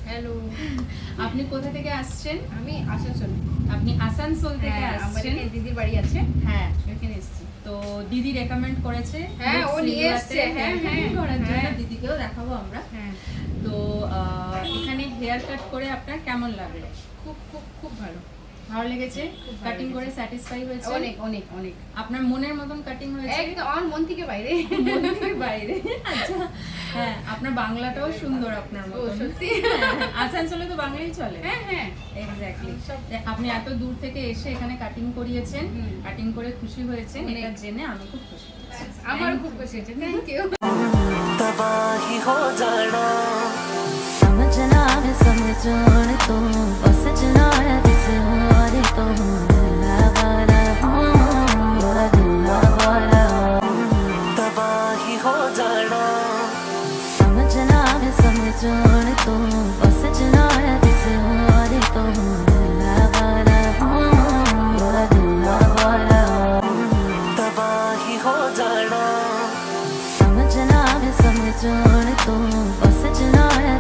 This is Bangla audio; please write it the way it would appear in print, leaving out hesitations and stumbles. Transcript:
হ্যালো। আপনি কোথা থেকে আসছেন? আমি আসানসোল। আপনি আসানসোল থেকে হ্যাঁ, আসছেন? আমাদের দিদির বাড়ি আছে। হ্যাঁ, ওখানে এসেছি। তো দিদি রেকমেন্ড করেছে। হ্যাঁ, ও নিয়ে সিলভাতে এসছে। হ্যাঁ, hair cutting হ্যাঁ, করার জন্য হ্যাঁ। দিদিকেও দেখাবো আমরা। হ্যাঁ, তো এখানে হেয়ার কাট করে আপনার কেমন লাগলো? খুব খুব খুব ভালো। ভালো লেগেছে? খুব ভালো কাটিং করে লেগেছে। স্যাটিসফাই হয়েছে? অনেক অনেক অনেক। আপনার মনের মতন কাটিং হয়েছে? একদম আমার মন থেকে বাইরে। মন থেকে বাইরে। আচ্ছা, হ্যাঁ, আপনার বাংলাটাও সুন্দর আপনার ও মতন। সত্যি? হ্যাঁ, আসানসোলে তো বাংলাই চলে। হ্যাঁ, হ্যাঁ। এক্স্যাক্টলি। সব- আপনি এত দূর থেকে এসে এখানে কাটিং করিয়েছেন, হুম। কাটিং করে খুশি হয়েছেন, অনেক। এটা জেনে আমি খুব খুশি হয়েছি। আমারও খুব খুশি হয়েছে। Thank you. तबाही हो जाना समझना है समझोड़ तो और सजना है किसी और तो दिलवारा दिलवारा तबाही हो जाना समझना है समझोड़ तो और सजना है किसी और तो दिलवारा दिलवारा तबाही हो जाना समझना है समझोड़ तो और सजना है